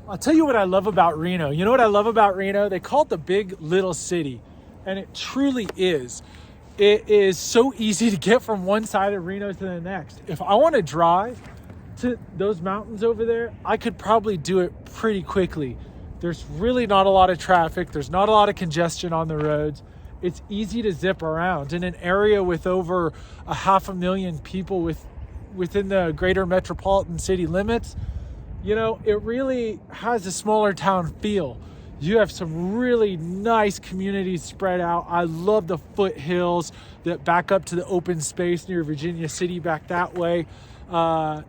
I'll tell you what I love about Reno. You know what I love about Reno? They call it the big little city, and it truly is. It is so easy to get from one side of Reno to the next. If I want to drive to those mountains over there, I could probably do it pretty quickly. There's really not a lot of traffic. There's not a lot of congestion on the roads. It's easy to zip around in an area with over 500,000 people within the greater metropolitan city limits. You know, it really has a smaller town feel. You have some really nice communities spread out. I love the foothills that back up to the open space near Virginia City back that way.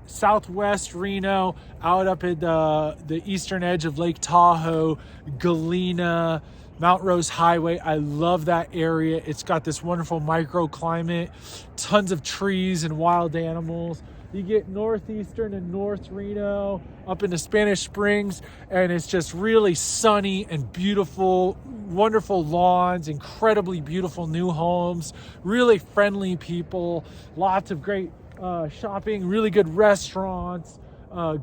Southwest Reno, out up at the eastern edge of Lake Tahoe, Galena, Mount Rose Highway. I love that area. It's got this wonderful microclimate, tons of trees and wild animals. You get northeastern and North Reno up into Spanish Springs, and it's just really sunny and beautiful, wonderful lawns, incredibly beautiful new homes, really friendly people, lots of great shopping, really good restaurants,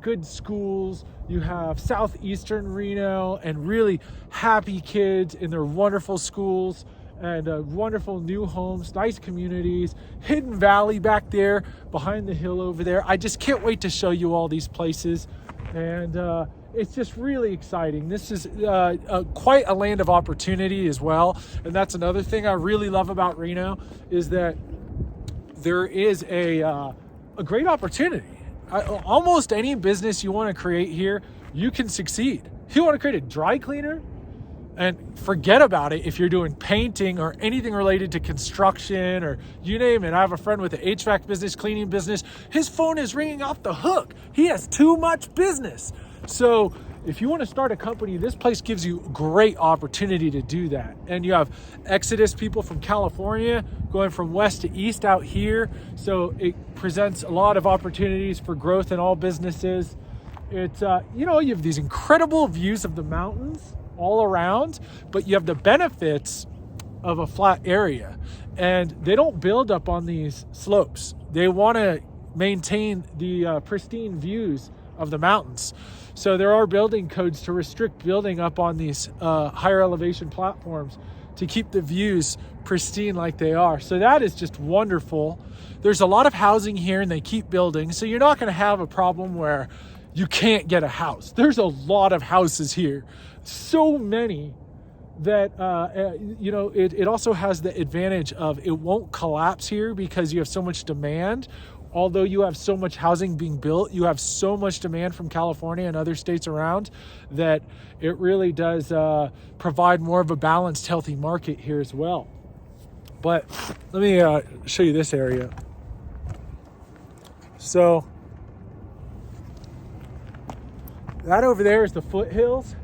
good schools. You have southeastern Reno and really happy kids in their wonderful schools and wonderful new homes, nice communities, Hidden Valley back there behind the hill over there. I just can't wait to show you all these places, and it's just really exciting. This is quite a land of opportunity as well, and that's another thing I really love about Reno is that there is a great opportunity. Almost any business you want to create here, you can succeed. If you want to create a dry cleaner, and forget about it if you're doing painting or anything related to construction or you name it. I have a friend with an HVAC business, cleaning business. His phone is ringing off the hook. He has too much business. So if you want to start a company, this place gives you great opportunity to do that. And you have exodus people from California going from west to east out here. So it presents a lot of opportunities for growth in all businesses. It's, you have these incredible views of the mountains all around, but you have the benefits of a flat area, and they don't build up on these slopes. They want to maintain the pristine views of the mountains. So there are building codes to restrict building up on these higher elevation platforms to keep the views pristine like they are. So that is just wonderful. There's a lot of housing here and they keep building. So you're not going to have a problem where you can't get a house. There's a lot of houses here. So many that, it also has the advantage of it won't collapse here because you have so much demand. Although you have so much housing being built, you have so much demand from California and other states around that it really does provide more of a balanced, healthy market here as well. But let me show you this area. So that over there is the foothills.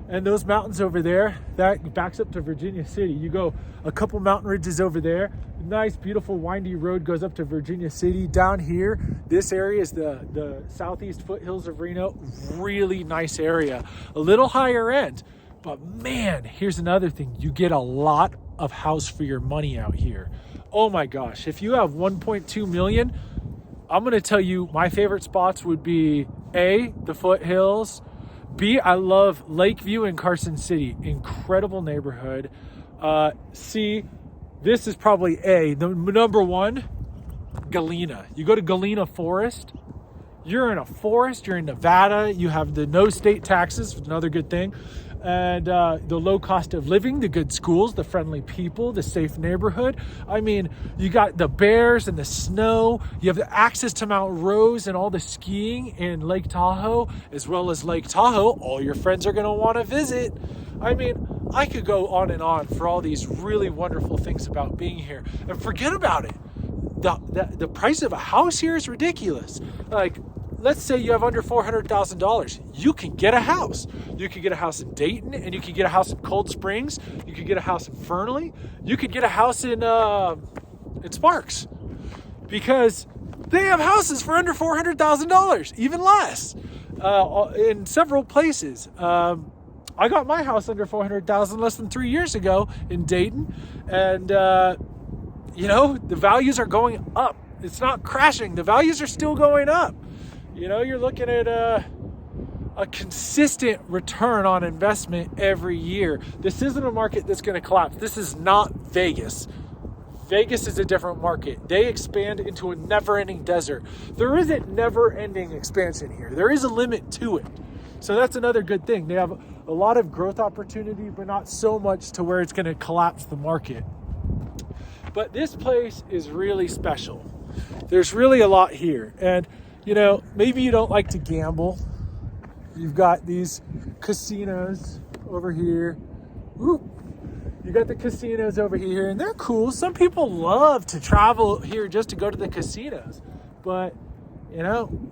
And those mountains over there, that backs up to Virginia City. You go a couple mountain ridges over there. Nice, beautiful, windy road goes up to Virginia City. Down here, this area is the southeast foothills of Reno. Really nice area. A little higher end. But man, here's another thing. You get a lot of house for your money out here. Oh my gosh. If you have 1.2 million, I'm going to tell you my favorite spots would be A, the foothills. B, I love Lakeview and Carson City. Incredible neighborhood. C, this is probably A. The number one, Galena. You go to Galena Forest. You're in a forest. You're in Nevada. You have the no state taxes, another good thing. And the low cost of living, the good schools, the friendly people, the safe neighborhood. I mean, you got the bears and the snow. You have the access to Mount Rose and all the skiing in Lake Tahoe, as well as Lake Tahoe. All your friends are going to want to visit. I mean, I could go on for all these really wonderful things about being here. And forget about it. The price of a house here is ridiculous. Like, let's say you have under $400,000. You can get a house. You can get a house in Dayton, and you can get a house in Cold Springs. You can get a house in Fernley. You could get a house in Sparks, because they have houses for under $400,000, even less, in several places. I got my house under $400,000 less than 3 years ago in Dayton, and the values are going up. It's not crashing. The values are still going up. You're looking at a consistent return on investment every year. This isn't a market that's going to collapse. This is not Vegas. Vegas is a different market. They expand into a never-ending desert. There isn't never-ending expansion here. There is a limit to it. So that's another good thing. They have a lot of growth opportunity, but not so much to where it's going to collapse the market. But this place is really special. There's really a lot here. And, you know, maybe you don't like to gamble. You've got these casinos over here. Ooh. You got the casinos over here, and they're cool. Some people love to travel here just to go to the casinos. But, you know,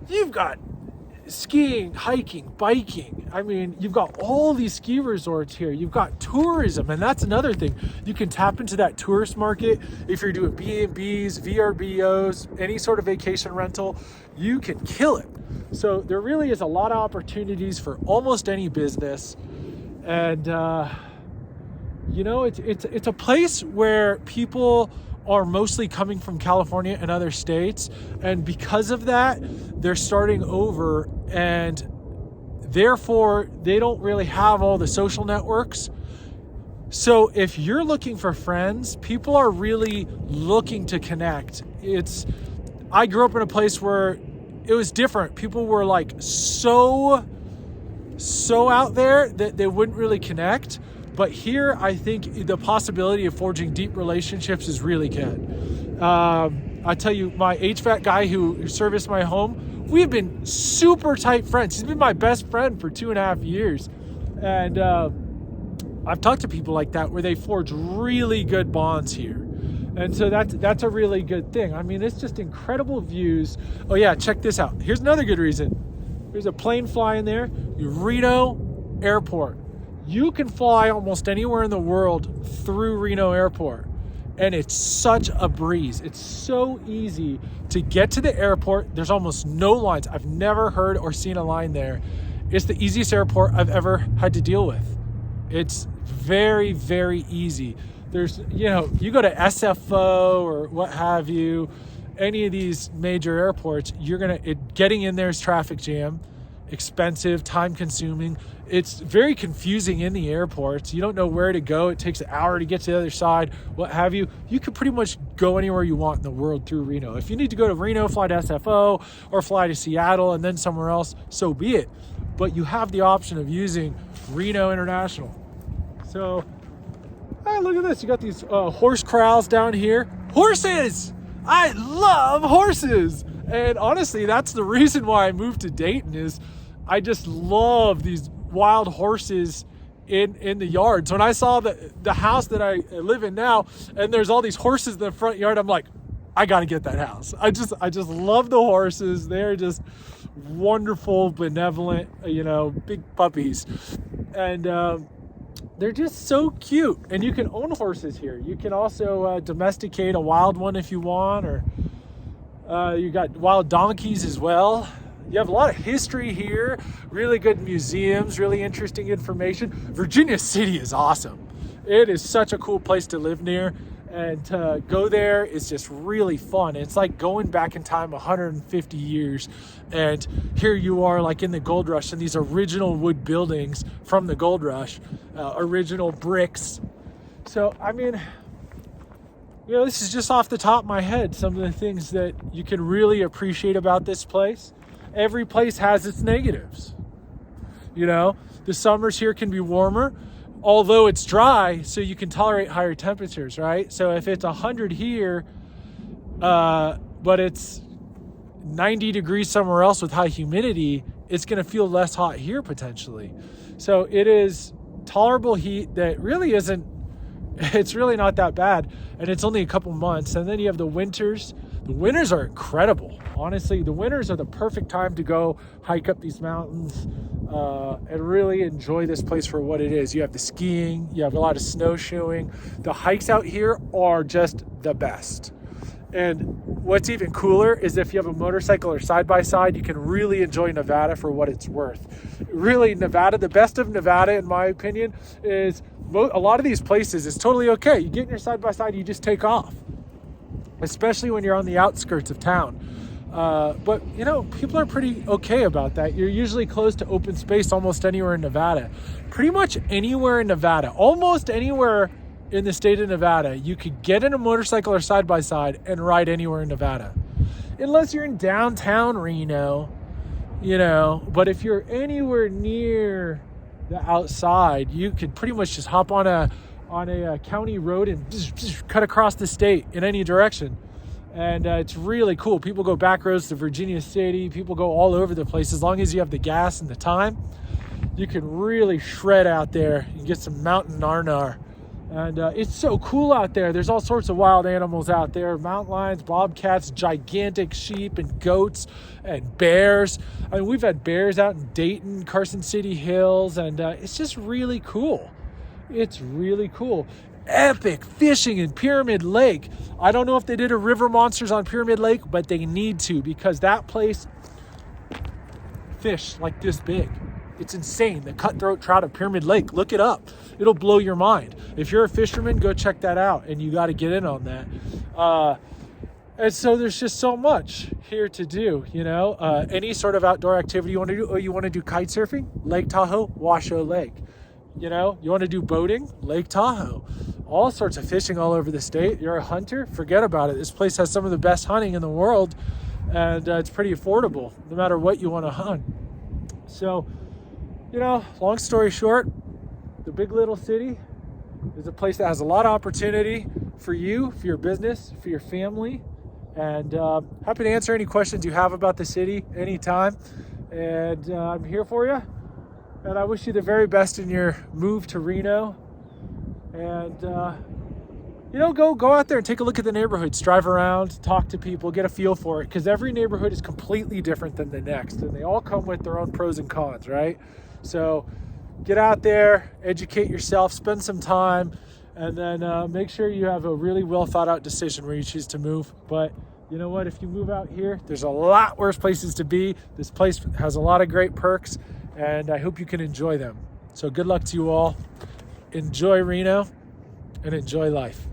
you've got skiing, hiking, biking. I mean, you've got all these ski resorts here. You've got tourism, and that's another thing. You can tap into that tourist market. If you're doing B&Bs, VRBOs, any sort of vacation rental, you can kill it. So there really is a lot of opportunities for almost any business. And, you know, it's a place where people are mostly coming from California and other states. And because of that, they're starting over, and therefore they don't really have all the social networks. So if you're looking for friends, people are really looking to connect. I grew up in a place where it was different. People were like so out there that they wouldn't really connect. But here, I think the possibility of forging deep relationships is really good. I tell you, my HVAC guy who serviced my home, we've been super tight friends. He's been my best friend for 2.5 years. And I've talked to people like that where they forge really good bonds here. And so that's a really good thing. I mean, it's just incredible views. Oh yeah, check this out. Here's another good reason. There's a plane flying there. Reno Airport. You can fly almost anywhere in the world through Reno Airport, and it's such a breeze. It's so easy to get to the airport. There's almost no lines. I've never heard or seen a line there. It's the easiest airport I've ever had to deal with. It's very, very easy. There's, you know, you go to SFO or what have you, any of these major airports, getting in there is traffic jam, expensive, time consuming. It's very confusing in the airports. You don't know where to go. It takes an hour to get to the other side, what have you. You could pretty much go anywhere you want in the world through Reno. If you need to go to Reno, fly to SFO or fly to Seattle and then somewhere else, so be it. But you have the option of using Reno International. So, hey, look at this. You got these horse corrals down here. Horses! I love horses! And honestly, that's the reason why I moved to Dayton is I just love these wild horses in the yards. When I saw the house that I live in now, and there's all these horses in the front yard, I'm like, I gotta get that house. I just love the horses. They're just wonderful, benevolent, you know, big puppies. And they're just so cute. And you can own horses here. You can also domesticate a wild one if you want, or you got wild donkeys as well. You have a lot of history here, really good museums, really interesting information. Virginia City is awesome. It is such a cool place to live near, and to go there is just really fun. It's like going back in time 150 years, and here you are like in the gold rush, and these original wood buildings from the gold rush, original bricks. So, I mean, you know, this is just off the top of my head, some of the things that you can really appreciate about this place. Every place has its negatives. You know, the summers here can be warmer, although it's dry, so you can tolerate higher temperatures, right? So if it's 100 here, but it's 90 degrees somewhere else with high humidity, it's going to feel less hot here potentially. So it is tolerable heat that really isn't, it's really not that bad. And it's only a couple months. And then you have the winters. The winters are incredible. Honestly, the winters are the perfect time to go hike up these mountains and really enjoy this place for what it is. You have the skiing, you have a lot of snowshoeing. The hikes out here are just the best. And what's even cooler is if you have a motorcycle or side-by-side, you can really enjoy Nevada for what it's worth. Really, Nevada, the best of Nevada, in my opinion, is a lot of these places is totally okay. You get in your side-by-side, you just take off, especially when you're on the outskirts of town. But people are pretty okay about that. You're usually close to open space almost anywhere in Nevada. Pretty much anywhere in Nevada, almost anywhere in the state of Nevada, you could get in a motorcycle or side by side and ride anywhere in Nevada. Unless you're in downtown Reno, but if you're anywhere near the outside, you could pretty much just hop on a county road and cut across the state in any direction. And it's really cool. People go back roads to Virginia City. People go all over the place. As long as you have the gas and the time, you can really shred out there and get some mountain narnar. And it's so cool out there. There's all sorts of wild animals out there. Mountain lions, bobcats, gigantic sheep and goats and bears. I mean, we've had bears out in Dayton, Carson City Hills, and it's just really cool. It's really cool. Epic fishing in Pyramid Lake. I don't know if they did a River Monsters on Pyramid Lake, but they need to, because that place, fish like this big. It's insane. The cutthroat trout of Pyramid Lake. Look it up. It'll blow your mind. If you're a fisherman, go check that out, and you got to get in on that. And so there's just so much here to do, any sort of outdoor activity you want to do. Oh, you want to do kite surfing? Lake Tahoe, Washoe Lake. You want to do boating? Lake Tahoe. All sorts of fishing all over the state. You're a hunter? Forget about it. This place has some of the best hunting in the world, and it's pretty affordable no matter what you want to hunt. So, long story short, the big little city is a place that has a lot of opportunity for you, for your business, for your family. And happy to answer any questions you have about the city anytime. And I'm here for you. And I wish you the very best in your move to Reno. And, go out there and take a look at the neighborhoods, drive around, talk to people, get a feel for it. Because every neighborhood is completely different than the next. And they all come with their own pros and cons, right? So get out there, educate yourself, spend some time, and then make sure you have a really well thought out decision where you choose to move. But you know what? If you move out here, there's a lot worse places to be. This place has a lot of great perks, and I hope you can enjoy them. So good luck to you all. Enjoy Reno and enjoy life.